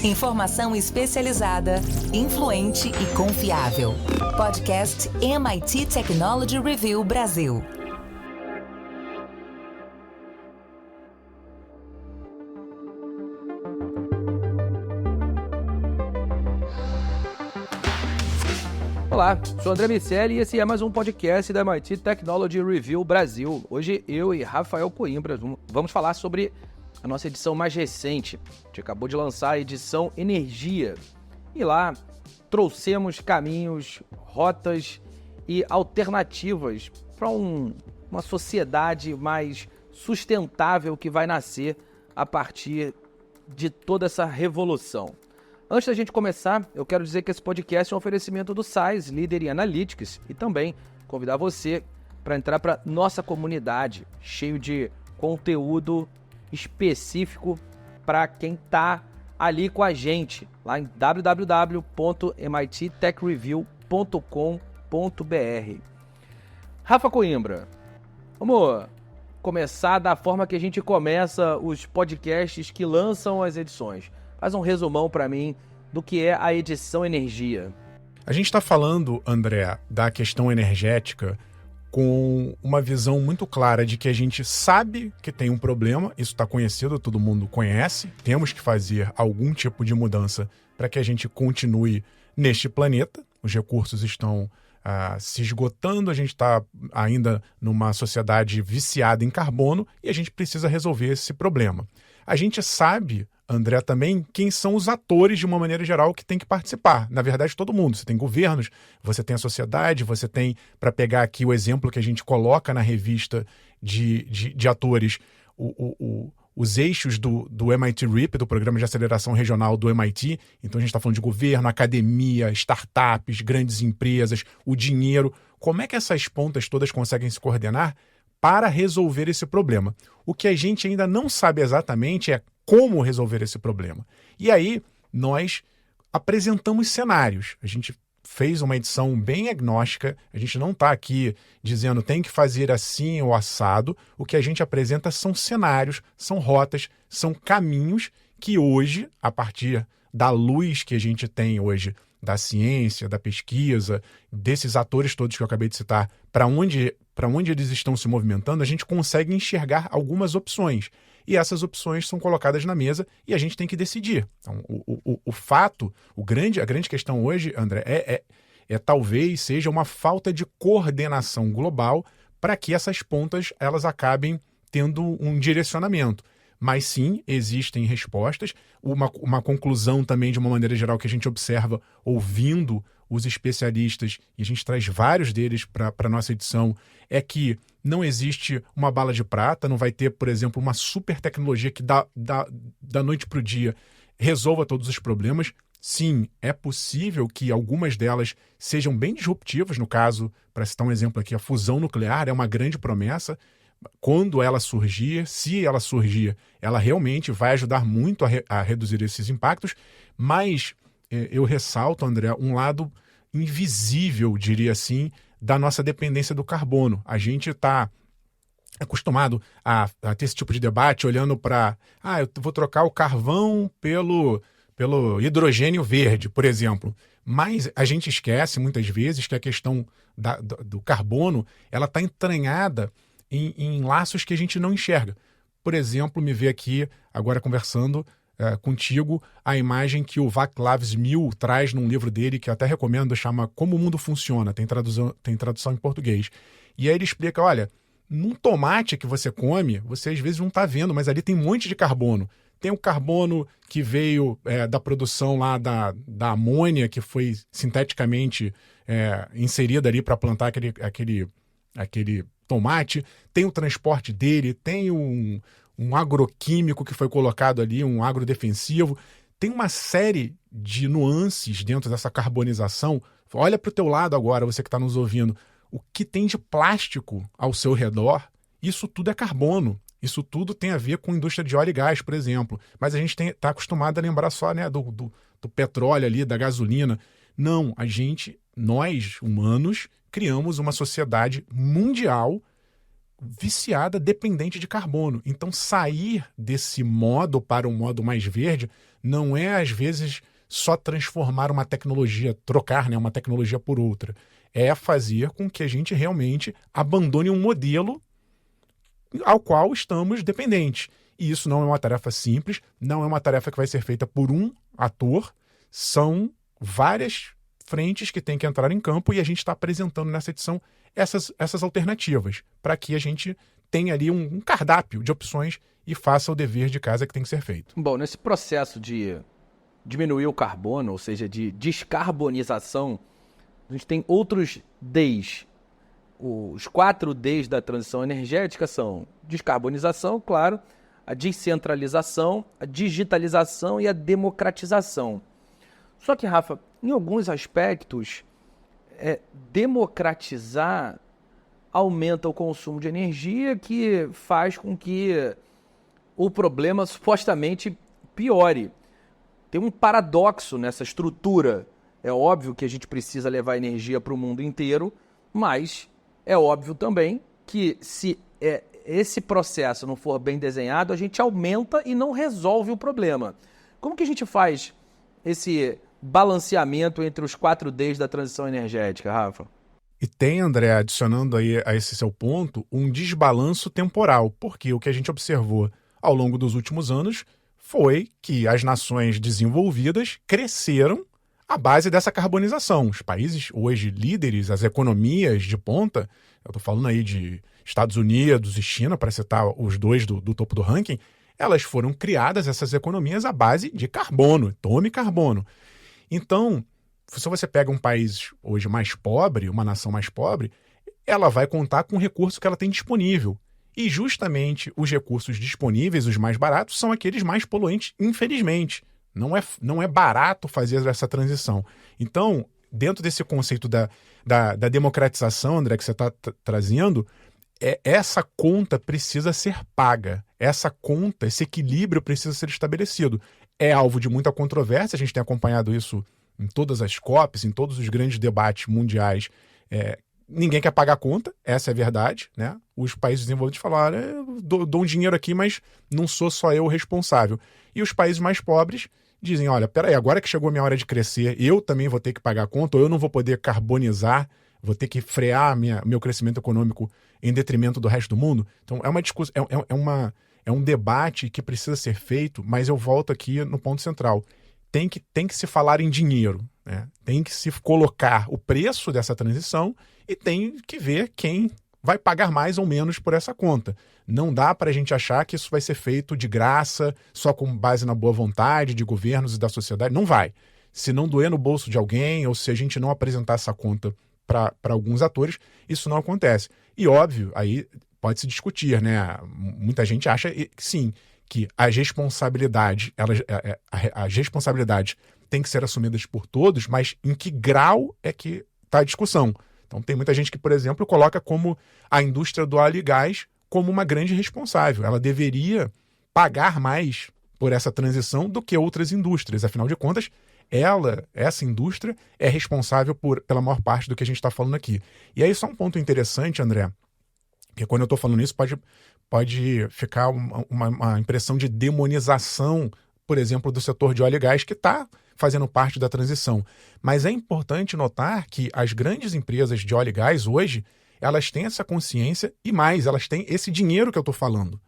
Informação especializada, influente e confiável. Podcast MIT Technology Review Brasil. Olá, sou André Miceli e esse é mais um podcast da MIT Technology Review Brasil. Hoje eu e Rafael Coimbra vamos falar sobre a nossa edição mais recente. A gente acabou de lançar a edição Energia e lá trouxemos caminhos, rotas e alternativas para uma sociedade mais sustentável que vai nascer a partir de toda essa revolução. Antes da gente começar, eu quero dizer que esse podcast é um oferecimento do SAIS, líder em Analytics, e também convidar você para entrar para nossa comunidade, cheio de conteúdo específico para quem está ali com a gente, lá em www.mittechreview.com.br. Rafa Coimbra, vamos começar da forma que a gente começa os podcasts que lançam as edições. Faz um resumão para mim do que é a edição Energia. A gente está falando, André, da questão energética com uma visão muito clara de que a gente sabe que tem um problema, isso está conhecido, todo mundo conhece, temos que fazer algum tipo de mudança para que a gente continue neste planeta, os recursos estão se esgotando, a gente está ainda numa sociedade viciada em carbono e a gente precisa resolver esse problema. A gente sabe, André, também quem são os atores, de uma maneira geral, que tem que participar. Na verdade, todo mundo. Você tem governos, você tem a sociedade, você tem, para pegar aqui o exemplo que a gente coloca na revista de atores, os eixos do MIT RIP, do Programa de Aceleração Regional do MIT. Então a gente está falando de governo, academia, startups, grandes empresas, o dinheiro. Como é que essas pontas todas conseguem se coordenar para resolver esse problema? O que a gente ainda não sabe exatamente é como resolver esse problema. E aí, nós apresentamos cenários. A gente fez uma edição bem agnóstica, a gente não está aqui dizendo tem que fazer assim ou assado. O que a gente apresenta são cenários, são rotas, são caminhos que hoje, a partir da luz que a gente tem hoje, da ciência, da pesquisa, desses atores todos que eu acabei de citar, para onde eles estão se movimentando, a gente consegue enxergar algumas opções. E essas opções são colocadas na mesa e a gente tem que decidir. Então, a grande questão hoje, André, talvez seja uma falta de coordenação global para que essas pontas elas acabem tendo um direcionamento. Mas sim, existem respostas. Uma conclusão também, de uma maneira geral, que a gente observa ouvindo os especialistas, e a gente traz vários deles para a nossa edição, é que não existe uma bala de prata, não vai ter, por exemplo, uma super tecnologia que da noite para o dia resolva todos os problemas. Sim, é possível que algumas delas sejam bem disruptivas. No caso, para citar um exemplo aqui, a fusão nuclear é uma grande promessa. Quando ela surgir, se ela surgir, ela realmente vai ajudar muito a reduzir esses impactos, mas eu ressalto, André, um lado invisível, diria assim, da nossa dependência do carbono. A gente está acostumado a ter esse tipo de debate olhando para eu vou trocar o carvão pelo hidrogênio verde, por exemplo. Mas a gente esquece muitas vezes que a questão do carbono ela está entranhada em laços que a gente não enxerga. Por exemplo, me vê aqui, agora conversando contigo, a imagem que o Václav Smil traz num livro dele, que eu até recomendo, chama Como o Mundo Funciona, tem tradução em português. E aí ele explica, olha, num tomate que você come, você às vezes não está vendo, mas ali tem um monte de carbono. Tem o carbono que veio da produção lá da amônia, que foi sinteticamente inserida ali para plantar aquele tomate, tem o transporte dele, tem um agroquímico que foi colocado ali, um agrodefensivo. Tem uma série de nuances dentro dessa carbonização. Olha para o teu lado agora, você que está nos ouvindo. O que tem de plástico ao seu redor, isso tudo é carbono. Isso tudo tem a ver com a indústria de óleo e gás, por exemplo. Mas a gente está acostumado a lembrar só do petróleo ali, da gasolina. Não, nós, humanos, criamos uma sociedade mundial viciada, dependente de carbono. Então, sair desse modo para um modo mais verde não é, às vezes, só transformar uma tecnologia, trocar, né, uma tecnologia por outra. É fazer com que a gente realmente abandone um modelo ao qual estamos dependentes. E isso não é uma tarefa simples, não é uma tarefa que vai ser feita por um ator, são várias frentes que têm que entrar em campo e a gente está apresentando nessa edição essas alternativas, para que a gente tenha ali um cardápio de opções e faça o dever de casa que tem que ser feito. Bom, nesse processo de diminuir o carbono, ou seja, de descarbonização, a gente tem outros Ds. Os 4 Ds da transição energética são descarbonização, claro, a descentralização, a digitalização e a democratização. Só que, Rafa, em alguns aspectos, democratizar aumenta o consumo de energia, que faz com que o problema supostamente piore. Tem um paradoxo nessa estrutura. É óbvio que a gente precisa levar energia para o mundo inteiro, mas é óbvio também que se esse processo não for bem desenhado, a gente aumenta e não resolve o problema. Como que a gente faz esse balanceamento entre os 4 Ds da transição energética, Rafa? E tem, André, adicionando aí a esse seu ponto, um desbalanço temporal, porque o que a gente observou ao longo dos últimos anos foi que as nações desenvolvidas cresceram à base dessa carbonização. Os países hoje líderes, as economias de ponta, eu estou falando aí de Estados Unidos e China, para citar os dois do topo do ranking, elas foram criadas, essas economias, à base de carbono, tome carbono. Então, se você pega um país hoje mais pobre, uma nação mais pobre, ela vai contar com o recurso que ela tem disponível. E justamente os recursos disponíveis, os mais baratos, são aqueles mais poluentes, infelizmente. Não é barato fazer essa transição. Então, dentro desse conceito da democratização, André, que você está trazendo, essa conta precisa ser paga. Essa conta, esse equilíbrio precisa ser estabelecido. É alvo de muita controvérsia, a gente tem acompanhado isso em todas as COPs, em todos os grandes debates mundiais. Ninguém quer pagar a conta, essa é a verdade, né? Os países desenvolvidos falaram, eu dou um dinheiro aqui, mas não sou só eu o responsável. E os países mais pobres dizem, olha, peraí, agora que chegou a minha hora de crescer, eu também vou ter que pagar a conta, ou eu não vou poder carbonizar, vou ter que frear meu crescimento econômico em detrimento do resto do mundo. Então, é uma discussão, é um debate que precisa ser feito, mas eu volto aqui no ponto central. Tem que se falar em dinheiro, né? Tem que se colocar o preço dessa transição e tem que ver quem vai pagar mais ou menos por essa conta. Não dá para a gente achar que isso vai ser feito de graça, só com base na boa vontade de governos e da sociedade. Não vai. Se não doer no bolso de alguém, ou se a gente não apresentar essa conta para alguns atores, isso não acontece. E óbvio, aí pode se discutir, né? Muita gente acha que sim, que as responsabilidades têm que ser assumidas por todos, mas em que grau é que está a discussão? Então tem muita gente que, por exemplo, coloca como a indústria do óleo e gás como uma grande responsável. Ela deveria pagar mais por essa transição do que outras indústrias. Afinal de contas, essa indústria é responsável pela maior parte do que a gente está falando aqui. E aí só um ponto interessante, André, que quando eu estou falando isso pode ficar uma impressão de demonização, por exemplo, do setor de óleo e gás, que está fazendo parte da transição. Mas é importante notar que as grandes empresas de óleo e gás hoje, elas têm essa consciência e mais, elas têm esse dinheiro que eu estou falando.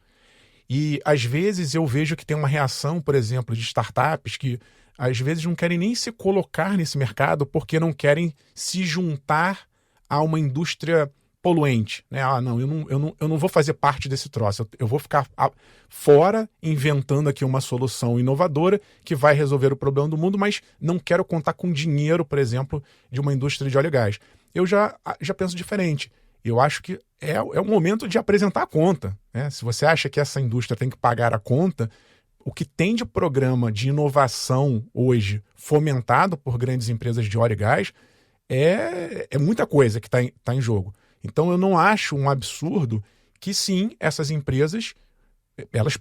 E às vezes eu vejo que tem uma reação, por exemplo, de startups que às vezes não querem nem se colocar nesse mercado porque não querem se juntar a uma indústria poluente, né? Não, eu não vou fazer parte desse troço, eu vou ficar fora inventando aqui uma solução inovadora que vai resolver o problema do mundo, mas não quero contar com dinheiro, por exemplo, de uma indústria de óleo e gás. Eu já penso diferente. Eu acho que é o momento de apresentar a conta, né? Se você acha que essa indústria tem que pagar a conta, o que tem de programa de inovação hoje fomentado por grandes empresas de óleo e gás é muita coisa que está em jogo. Então eu não acho um absurdo que sim, essas empresas, elas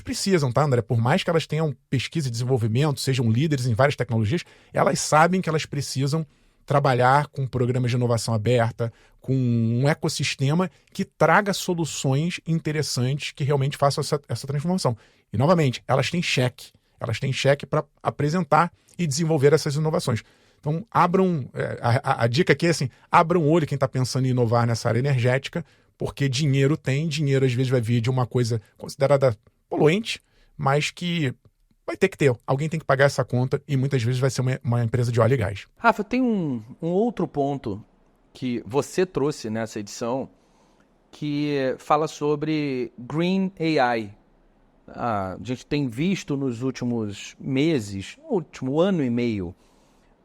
precisam, tá, André? Por mais que elas tenham pesquisa e desenvolvimento, sejam líderes em várias tecnologias, elas sabem que elas precisam trabalhar com programas de inovação aberta, com um ecossistema que traga soluções interessantes que realmente façam essa transformação. E, novamente, elas têm cheque para apresentar e desenvolver essas inovações. Então, a dica aqui é assim, abram o olho quem está pensando em inovar nessa área energética, porque dinheiro às vezes vai vir de uma coisa considerada poluente, mas que vai ter que ter. Alguém tem que pagar essa conta e muitas vezes vai ser uma empresa de óleo e gás. Rafa, tem um outro ponto que você trouxe nessa edição que fala sobre Green AI. A gente tem visto nos últimos meses, no último ano e meio,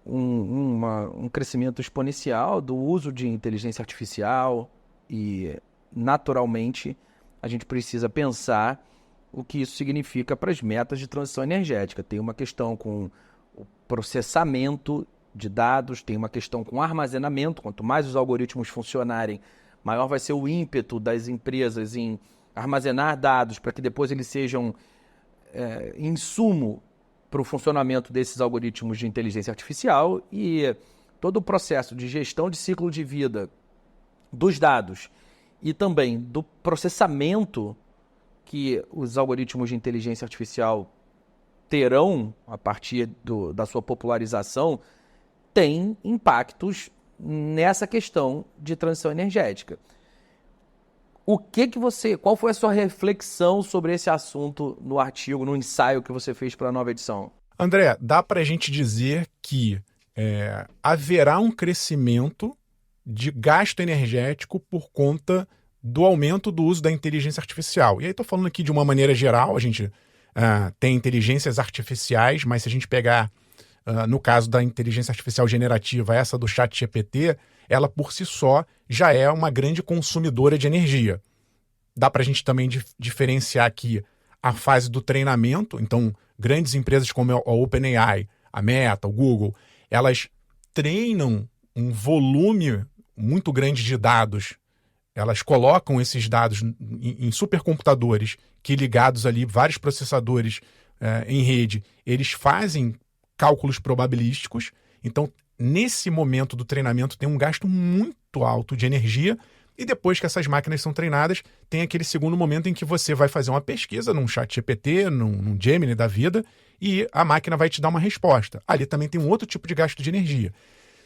um crescimento exponencial do uso de inteligência artificial e, naturalmente, a gente precisa pensar o que isso significa para as metas de transição energética. Tem uma questão com o processamento de dados, tem uma questão com armazenamento. Quanto mais os algoritmos funcionarem, maior vai ser o ímpeto das empresas em armazenar dados para que depois eles sejam insumo para o funcionamento desses algoritmos de inteligência artificial, e todo o processo de gestão de ciclo de vida dos dados e também do processamento que os algoritmos de inteligência artificial terão a partir da sua popularização tem impactos nessa questão de transição energética. Qual foi a sua reflexão sobre esse assunto no artigo, no ensaio que você fez para a nova edição? André, dá para a gente dizer que haverá um crescimento de gasto energético por conta do aumento do uso da inteligência artificial. E aí estou falando aqui de uma maneira geral, a gente tem inteligências artificiais, mas se a gente pegar, no caso da inteligência artificial generativa, essa do ChatGPT, ela por si só já é uma grande consumidora de energia. Dá para a gente também diferenciar aqui a fase do treinamento. Então, grandes empresas como a OpenAI, a Meta, o Google, elas treinam um volume muito grande de dados. Elas colocam esses dados em supercomputadores que, ligados ali, vários processadores em rede, eles fazem cálculos probabilísticos. Então, nesse momento do treinamento, tem um gasto muito alto de energia. E depois que essas máquinas são treinadas, tem aquele segundo momento em que você vai fazer uma pesquisa num ChatGPT, num Gemini da vida, e a máquina vai te dar uma resposta. Ali também tem um outro tipo de gasto de energia.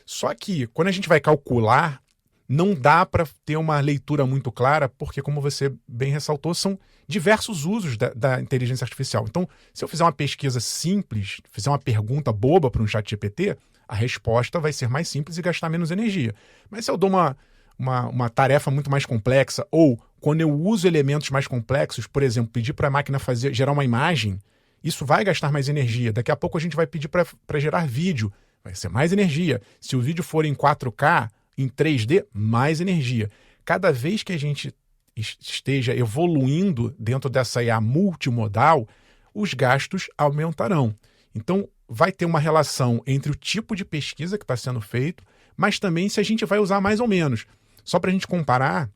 Só que, quando a gente vai calcular, não dá para ter uma leitura muito clara, porque, como você bem ressaltou, são diversos usos da inteligência artificial. Então, se eu fizer uma pesquisa simples, fizer uma pergunta boba para um ChatGPT, a resposta vai ser mais simples e gastar menos energia. Mas se eu dou uma tarefa muito mais complexa, ou quando eu uso elementos mais complexos, por exemplo, pedir para a máquina gerar uma imagem, isso vai gastar mais energia. Daqui a pouco a gente vai pedir para gerar vídeo, vai ser mais energia. Se o vídeo for em 4K, em 3D, mais energia. Cada vez que a gente esteja evoluindo dentro dessa IA multimodal, os gastos aumentarão. Então, vai ter uma relação entre o tipo de pesquisa que está sendo feito, mas também se a gente vai usar mais ou menos. Só para a gente comparar,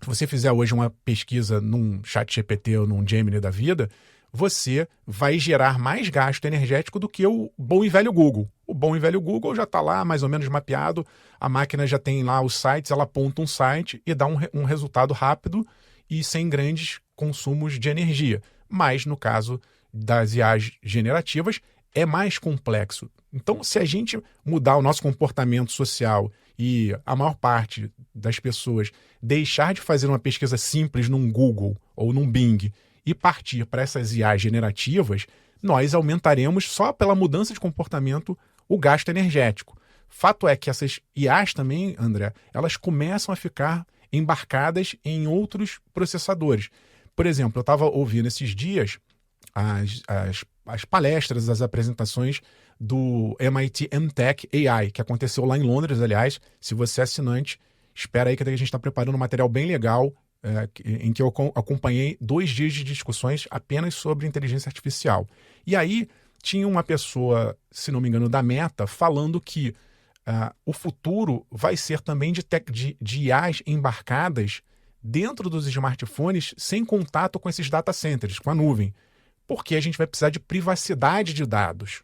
se você fizer hoje uma pesquisa num ChatGPT ou num Gemini da vida, você vai gerar mais gasto energético do que o bom e velho Google. O bom e velho Google já está lá mais ou menos mapeado, a máquina já tem lá os sites, ela aponta um site e dá um resultado rápido e sem grandes consumos de energia. Mas no caso das IAs generativas, é mais complexo. Então, se a gente mudar o nosso comportamento social e a maior parte das pessoas deixar de fazer uma pesquisa simples num Google ou num Bing e partir para essas IAs generativas, nós aumentaremos, só pela mudança de comportamento, o gasto energético. Fato é que essas IAs também, André, elas começam a ficar embarcadas em outros processadores. Por exemplo, eu estava ouvindo esses dias as palestras, as apresentações do MIT MTech AI, que aconteceu lá em Londres, aliás. Se você é assinante, espera aí que a gente está preparando um material bem legal, em que eu acompanhei 2 dias de discussões apenas sobre inteligência artificial. E aí tinha uma pessoa, se não me engano, da Meta, falando que o futuro vai ser também de IAs embarcadas dentro dos smartphones sem contato com esses data centers, com a nuvem, porque a gente vai precisar de privacidade de dados.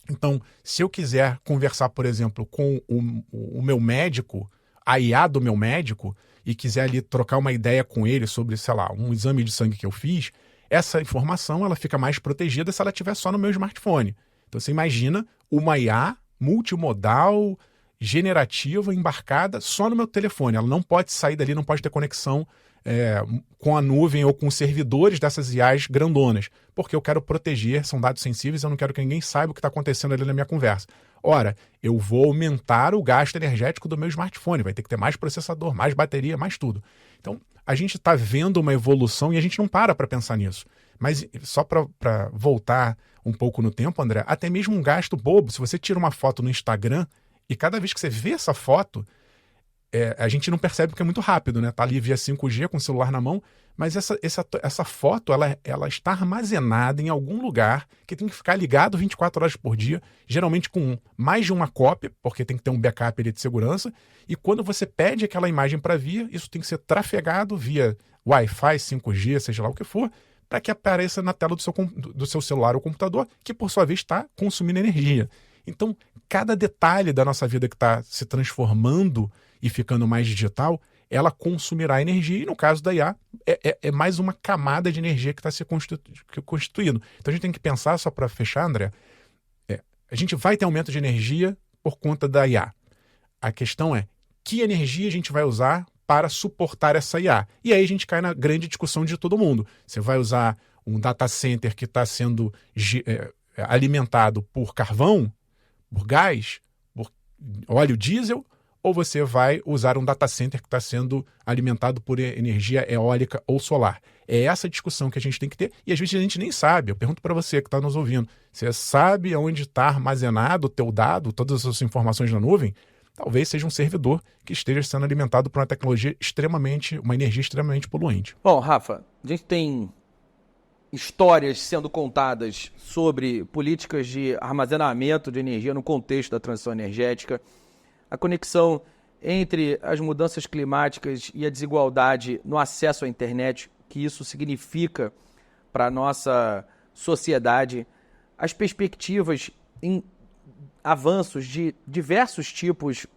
Então, se eu quiser conversar, por exemplo, com o meu médico, a IA do meu médico, e quiser ali trocar uma ideia com ele sobre, sei lá, um exame de sangue que eu fiz, essa informação ela fica mais protegida se ela estiver só no meu smartphone. Então, você imagina uma IA multimodal, generativa, embarcada só no meu telefone. Ela não pode sair dali, não pode ter conexão com a nuvem ou com os servidores dessas IAs grandonas, porque eu quero proteger, são dados sensíveis, eu não quero que ninguém saiba o que está acontecendo ali na minha conversa. Ora, eu vou aumentar o gasto energético do meu smartphone, vai ter que ter mais processador, mais bateria, mais tudo. Então, a gente está vendo uma evolução e a gente não para pensar nisso. Mas só para voltar um pouco no tempo, André, até mesmo um gasto bobo, se você tira uma foto no Instagram e cada vez que você vê essa foto, a gente não percebe porque é muito rápido, né? Tá ali via 5G com o celular na mão, mas essa foto ela está armazenada em algum lugar que tem que ficar ligado 24 horas por dia, geralmente com mais de uma cópia, porque tem que ter um backup ali de segurança, e quando você pede aquela imagem para vir, isso tem que ser trafegado via Wi-Fi, 5G, seja lá o que for, para que apareça na tela do seu celular ou computador, que por sua vez está consumindo energia. Então, cada detalhe da nossa vida que está se transformando e ficando mais digital, ela consumirá energia, e no caso da IA, é mais uma camada de energia que está se constituindo. Então a gente tem que pensar, só para fechar, André, a gente vai ter aumento de energia por conta da IA. A questão é, que energia a gente vai usar para suportar essa IA? E aí a gente cai na grande discussão de todo mundo. Você vai usar um data center que está sendo alimentado por carvão, por gás, por óleo diesel, ou você vai usar um data center que está sendo alimentado por energia eólica ou solar? É essa discussão que a gente tem que ter, e às vezes a gente nem sabe. Eu pergunto para você que está nos ouvindo, você sabe onde está armazenado o teu dado, todas as suas informações na nuvem? Talvez seja um servidor que esteja sendo alimentado por uma energia extremamente poluente. Bom, Rafa, a gente tem histórias sendo contadas sobre políticas de armazenamento de energia no contexto da transição energética, a conexão entre as mudanças climáticas e a desigualdade no acesso à internet, que isso significa para a nossa sociedade, as perspectivas em avanços de diversos tipos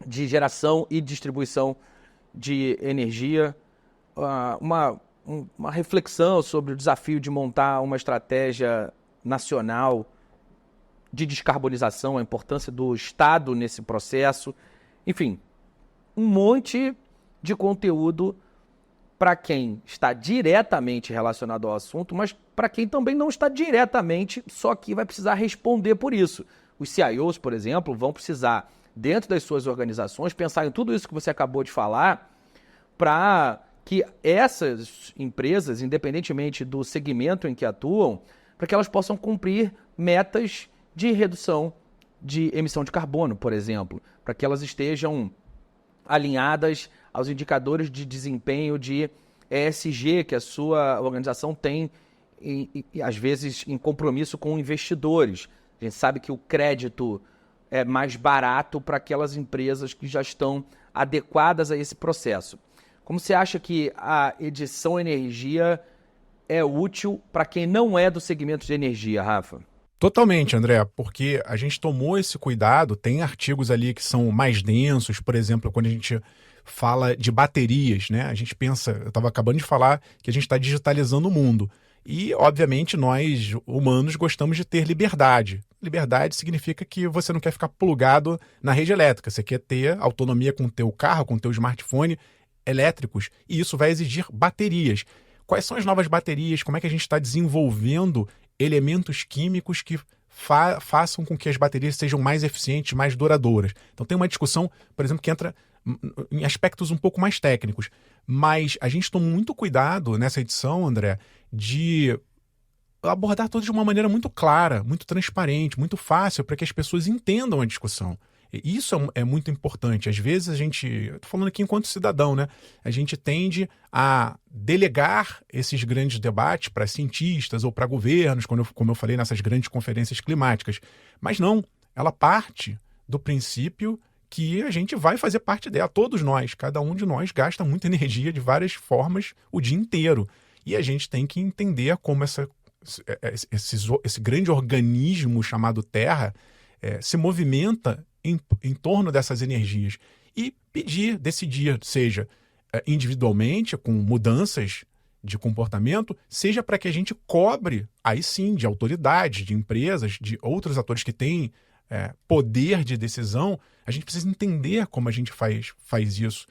de geração e distribuição de energia, uma reflexão sobre o desafio de montar uma estratégia nacional de descarbonização, a importância do Estado nesse processo. Enfim, um monte de conteúdo para quem está diretamente relacionado ao assunto, mas para quem também não está diretamente, só que vai precisar responder por isso. Os CIOs, por exemplo, vão precisar, dentro das suas organizações, pensar em tudo isso que você acabou de falar, para que essas empresas, independentemente do segmento em que atuam, para que elas possam cumprir metas de redução de emissão de carbono, por exemplo, para que elas estejam alinhadas aos indicadores de desempenho de ESG que a sua organização tem, e às vezes em compromisso com investidores. A gente sabe que o crédito é mais barato para aquelas empresas que já estão adequadas a esse processo. Como você acha que a edição energia é útil para quem não é do segmento de energia, Rafa? Totalmente, André, porque a gente tomou esse cuidado, tem artigos ali que são mais densos, por exemplo, quando a gente fala de baterias, né? A gente pensa, eu estava acabando de falar que a gente está digitalizando o mundo. E, obviamente, nós, humanos, gostamos de ter liberdade. Liberdade significa que você não quer ficar plugado na rede elétrica, você quer ter autonomia com o teu carro, com o teu smartphone elétricos, e isso vai exigir baterias. Quais são as novas baterias? Como é que a gente está desenvolvendo elementos químicos que façam com que as baterias sejam mais eficientes, mais duradouras? Então tem uma discussão, por exemplo, que entra em aspectos um pouco mais técnicos, mas a gente tomou muito cuidado nessa edição, André, de abordar tudo de uma maneira muito clara, muito transparente, muito fácil, para que as pessoas entendam a discussão. Isso é muito importante. Às vezes a gente, eu estou falando aqui enquanto cidadão, né? A gente tende a delegar esses grandes debates para cientistas ou para governos, como eu falei nessas grandes conferências climáticas. Mas não, ela parte do princípio que a gente vai fazer parte dela, todos nós, cada um de nós gasta muita energia de várias formas o dia inteiro. E a gente tem que entender como essa esse grande organismo chamado Terra se movimenta em torno dessas energias. E decidir, seja individualmente, com mudanças de comportamento, seja para que a gente cobre, aí sim, de autoridades, de empresas, de outros atores que têm poder de decisão, a gente precisa entender como a gente faz isso.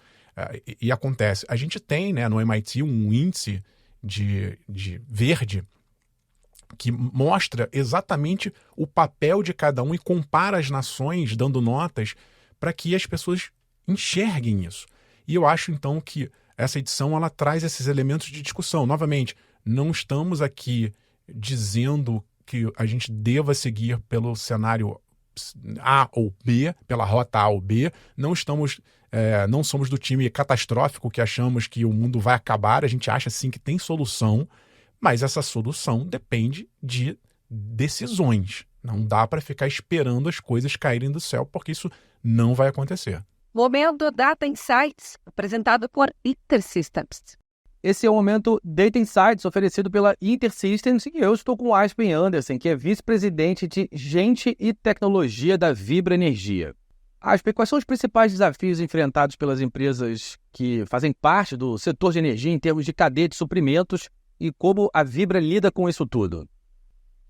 E acontece. A gente tem, né, no MIT um índice de verde que mostra exatamente o papel de cada um e compara as nações, dando notas para que as pessoas enxerguem isso. E eu acho, então, que essa edição ela traz esses elementos de discussão. Novamente, não estamos aqui dizendo que a gente deva seguir pelo cenário A ou B, pela rota A ou B. Não somos do time catastrófico que achamos que o mundo vai acabar. A gente acha, sim, que tem solução, mas essa solução depende de decisões. Não dá para ficar esperando as coisas caírem do céu, porque isso não vai acontecer. Momento Data Insights, apresentado por InterSystems. Esse é o Momento Data Insights, oferecido pela InterSystems, e eu estou com o Aspen Anderson, que é vice-presidente de Gente e Tecnologia da Vibra Energia. Aspen, quais são os principais desafios enfrentados pelas empresas que fazem parte do setor de energia em termos de cadeia de suprimentos e como a Vibra lida com isso tudo?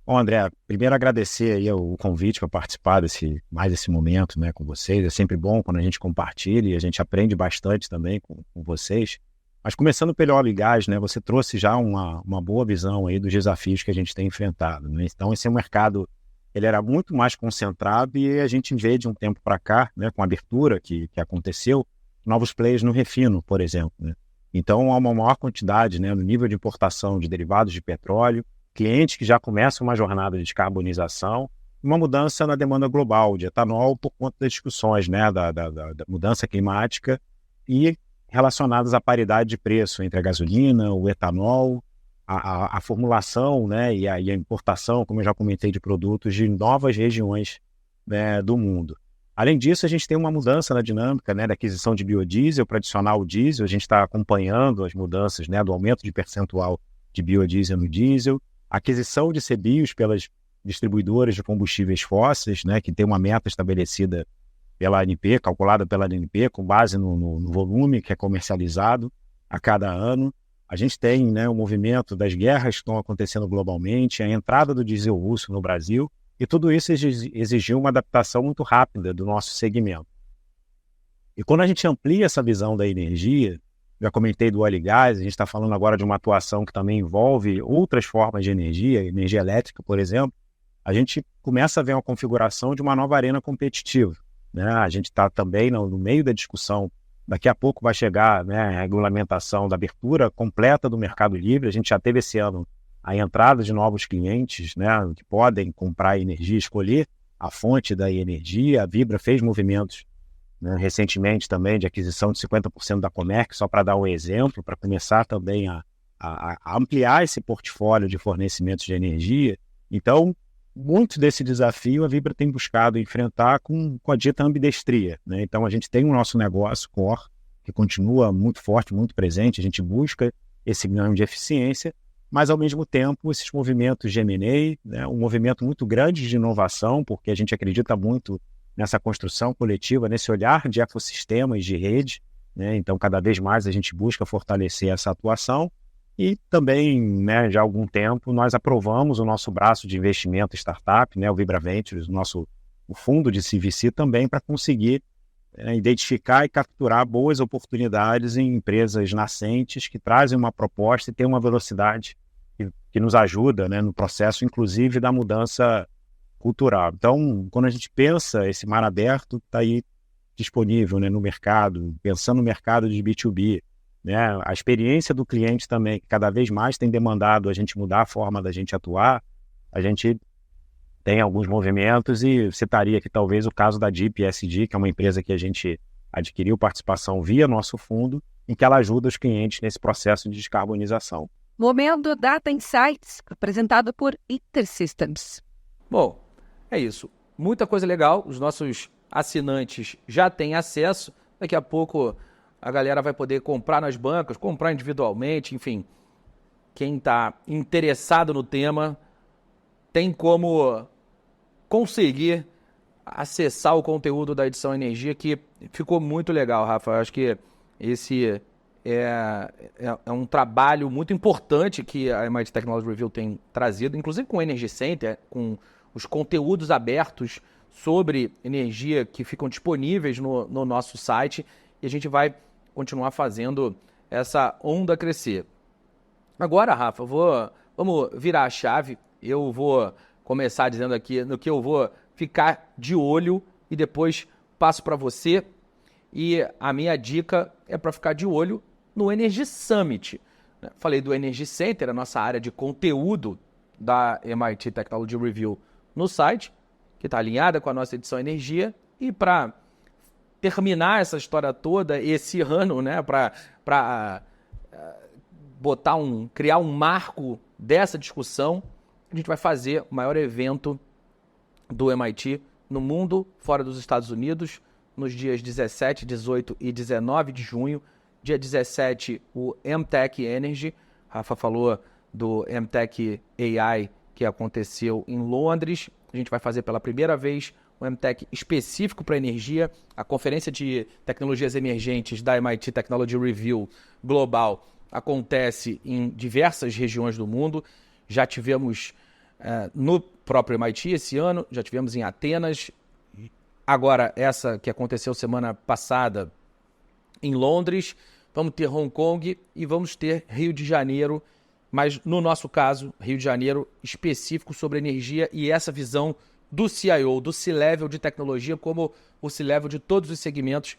Bom, André, primeiro agradecer aí o convite para participar desse momento, né, com vocês. É sempre bom quando a gente compartilha e a gente aprende bastante também com vocês. Mas começando pelo óleo e gás, né, você trouxe já uma boa visão aí dos desafios que a gente tem enfrentado, né? Então, esse mercado ele era muito mais concentrado e a gente vê de um tempo para cá, né, com a abertura que aconteceu, novos players no refino, por exemplo, né? Então, há uma maior quantidade, né, no nível de importação de derivados de petróleo, clientes que já começam uma jornada de descarbonização, uma mudança na demanda global de etanol por conta das discussões, né, da mudança climática e relacionadas à paridade de preço entre a gasolina, o etanol, a formulação, né, e a importação, como eu já comentei, de produtos de novas regiões, né, do mundo. Além disso, a gente tem uma mudança na dinâmica, né, da aquisição de biodiesel para adicionar o diesel. A gente está acompanhando as mudanças, né, do aumento de percentual de biodiesel no diesel, aquisição de CBIOs pelas distribuidoras de combustíveis fósseis, né, que tem uma meta estabelecida pela ANP, calculada pela ANP, com base no volume que é comercializado a cada ano. A gente tem, né, o movimento das guerras que estão acontecendo globalmente, a entrada do diesel russo no Brasil, e tudo isso exigiu uma adaptação muito rápida do nosso segmento. E quando a gente amplia essa visão da energia, já comentei do óleo e gás, a gente está falando agora de uma atuação que também envolve outras formas de energia elétrica, por exemplo, a gente começa a ver uma configuração de uma nova arena competitiva, né? A gente está também no meio da discussão, daqui a pouco vai chegar, né, a regulamentação da abertura completa do mercado livre. A gente já teve esse ano a entrada de novos clientes, né, que podem comprar energia, escolher a fonte da energia. A Vibra fez movimentos, né, recentemente também de aquisição de 50% da Comerc, só para dar um exemplo, para começar também a ampliar esse portfólio de fornecimentos de energia. Então, muito desse desafio a Vibra tem buscado enfrentar com a dita ambidestria, né? Então, a gente tem o nosso negócio core, que continua muito forte, muito presente. A gente busca esse ganho de eficiência, mas, ao mesmo tempo, esses movimentos de M&A, né, um movimento muito grande de inovação, porque a gente acredita muito nessa construção coletiva, nesse olhar de ecossistema e de rede, né? Então, cada vez mais a gente busca fortalecer essa atuação. E também, né, já há algum tempo, nós aprovamos o nosso braço de investimento startup, né, o Vibra Ventures, o fundo de CVC também, para conseguir identificar e capturar boas oportunidades em empresas nascentes que trazem uma proposta e têm uma velocidade que nos ajuda, né, no processo, inclusive, da mudança cultural. Então, quando a gente pensa esse mar aberto, está aí disponível, né, no mercado, pensando no mercado de B2B, né, a experiência do cliente também, que cada vez mais tem demandado a gente mudar a forma da gente atuar. A gente tem alguns movimentos e citaria aqui talvez o caso da Deep ESG, que é uma empresa que a gente adquiriu participação via nosso fundo, em que ela ajuda os clientes nesse processo de descarbonização. Momento Data Insights, apresentado por InterSystems. Bom, é isso. Muita coisa legal. Os nossos assinantes já têm acesso. Daqui a pouco a galera vai poder comprar nas bancas, comprar individualmente, enfim. quem está interessado no tema tem como conseguir acessar o conteúdo da edição Energia, que ficou muito legal, Rafa. Eu acho que esse é um trabalho muito importante que a MIT Technology Review tem trazido, inclusive com o Energy Center, com os conteúdos abertos sobre energia que ficam disponíveis no nosso site, e a gente vai continuar fazendo essa onda crescer. Agora, Rafa, vamos virar a chave. Eu vou começar dizendo aqui no que eu vou ficar de olho e depois passo para você. E a minha dica é para ficar de olho no Energy Summit. Falei do Energy Center, a nossa área de conteúdo da MIT Technology Review no site, que está alinhada com a nossa edição Energia. E para terminar essa história toda esse ano, né, para criar um marco dessa discussão, a gente vai fazer o maior evento do MIT no mundo, fora dos Estados Unidos, nos dias 17, 18 e 19 de junho. Dia 17, o MTech Energy. Rafa falou do MTech AI que aconteceu em Londres. A gente vai fazer pela primeira vez um MTech específico para energia. A Conferência de Tecnologias Emergentes da MIT Technology Review Global acontece em diversas regiões do mundo. Já tivemos no próprio MIT esse ano, já tivemos em Atenas. Agora, essa que aconteceu semana passada em Londres. Vamos ter Hong Kong e vamos ter Rio de Janeiro, mas no nosso caso, Rio de Janeiro específico sobre energia e essa visão do CIO, do C-Level de tecnologia, como o C-Level de todos os segmentos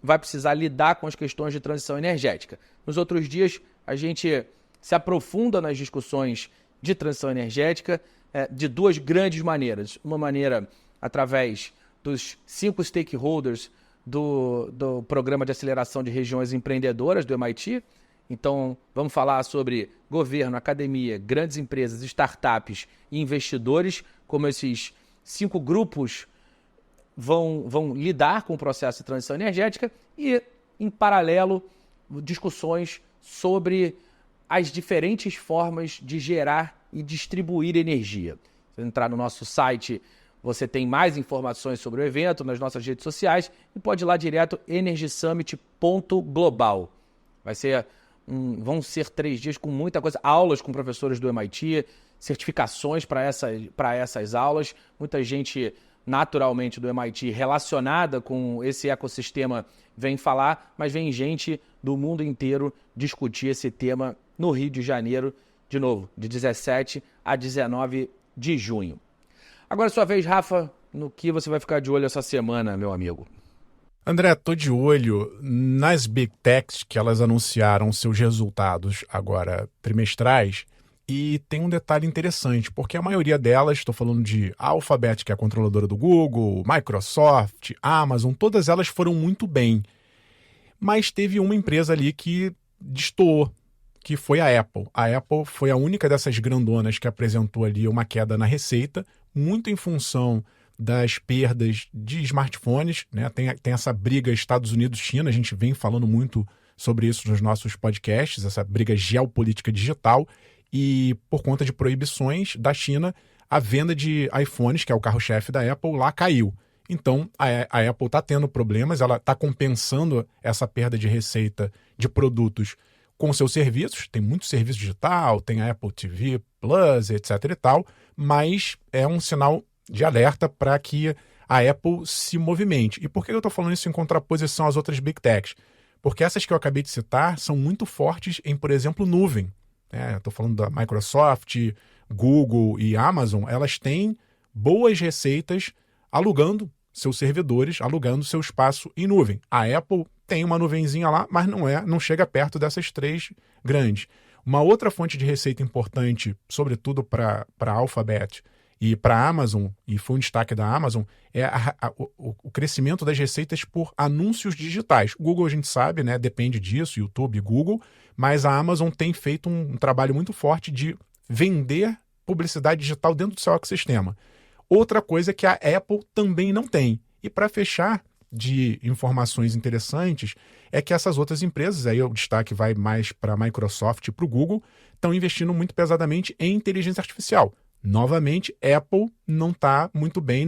vai precisar lidar com as questões de transição energética. Nos outros dias, a gente se aprofunda nas discussões de transição energética de duas grandes maneiras. Uma maneira através dos 5 stakeholders do Programa de Aceleração de Regiões Empreendedoras do MIT. Então, vamos falar sobre governo, academia, grandes empresas, startups e investidores, como esses 5 grupos vão lidar com o processo de transição energética e, em paralelo, discussões sobre as diferentes formas de gerar e distribuir energia. Se você entrar no nosso site, você tem mais informações sobre o evento nas nossas redes sociais e pode ir lá direto energysummit.global. Vão ser 3 dias com muita coisa, aulas com professores do MIT, certificações para essas aulas, muita gente naturalmente do MIT relacionada com esse ecossistema vem falar, mas vem gente do mundo inteiro discutir esse tema no Rio de Janeiro, de novo, de 17 a 19 de junho. Agora é sua vez, Rafa, no que você vai ficar de olho essa semana, meu amigo? André, tô de olho nas Big Techs que elas anunciaram seus resultados agora trimestrais. E tem um detalhe interessante, porque a maioria delas, estou falando de Alphabet, que é a controladora do Google, Microsoft, Amazon, todas elas foram muito bem. Mas teve uma empresa ali que destoou, que foi a Apple. A Apple foi a única dessas grandonas que apresentou ali uma queda na receita, muito em função das perdas de smartphones, né? Tem essa briga Estados Unidos-China, a gente vem falando muito sobre isso nos nossos podcasts, essa briga geopolítica digital, e por conta de proibições da China, a venda de iPhones, que é o carro-chefe da Apple, lá caiu. Então, a Apple está tendo problemas, ela está compensando essa perda de receita de produtos com seus serviços, tem muito serviço digital, tem a Apple TV Plus, etc e tal, mas é um sinal de alerta para que a Apple se movimente. E por que eu estou falando isso em contraposição às outras Big Techs? Porque essas que eu acabei de citar são muito fortes em, por exemplo, nuvem. Estou falando da Microsoft, Google e Amazon, elas têm boas receitas alugando seus servidores, alugando seu espaço em nuvem. A Apple tem uma nuvenzinha lá, mas não chega perto dessas 3 grandes. Uma outra fonte de receita importante, sobretudo para a Alphabet e para a Amazon, e foi um destaque da Amazon, é o crescimento das receitas por anúncios digitais. O Google, a gente sabe, né, depende disso, YouTube, Google, mas a Amazon tem feito um trabalho muito forte de vender publicidade digital dentro do seu ecossistema. Outra coisa que a Apple também não tem. E para fechar, de informações interessantes é que essas outras empresas, aí o destaque vai mais para a Microsoft e para o Google, estão investindo muito pesadamente em inteligência artificial. Novamente, Apple não está muito bem,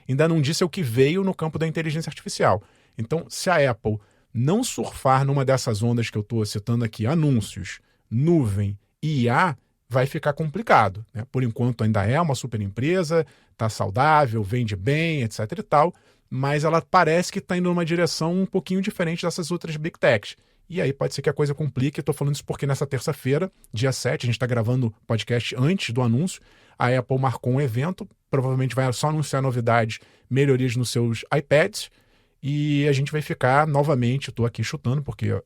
ainda não disse o que veio no campo da inteligência artificial. Então, se a Apple não surfar numa dessas ondas que eu estou citando aqui, anúncios, nuvem e IA, vai ficar complicado, né? Por enquanto ainda é uma super empresa, está saudável, vende bem, etc e tal, mas ela parece que está indo numa direção um pouquinho diferente dessas outras Big Techs. E aí pode ser que a coisa complique. Eu estou falando isso porque nessa terça-feira, dia 7, a gente está gravando o podcast antes do anúncio, a Apple marcou um evento, provavelmente vai só anunciar novidades, melhorias nos seus iPads, e a gente vai ficar novamente, estou aqui chutando, porque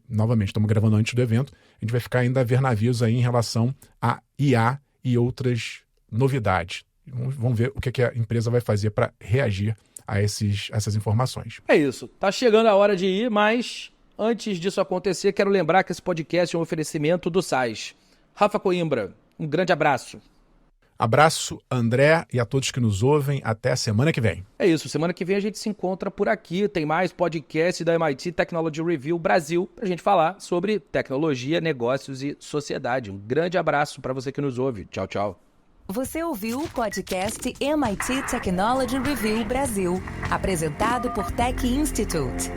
novamente estamos gravando antes do evento, a gente vai ficar ainda a ver navios aí em relação a IA e outras novidades. Vamos ver o que a empresa vai fazer para reagir a essas informações. É isso. Tá chegando a hora de ir, mas antes disso acontecer, quero lembrar que esse podcast é um oferecimento do SAIS. Rafa Coimbra, um grande abraço. Abraço, André, e a todos que nos ouvem. Até a semana que vem. É isso. Semana que vem a gente se encontra por aqui. Tem mais podcast da MIT Technology Review Brasil pra gente falar sobre tecnologia, negócios e sociedade. Um grande abraço para você que nos ouve. Tchau, tchau. Você ouviu o podcast MIT Technology Review Brasil, apresentado por Tech Institute.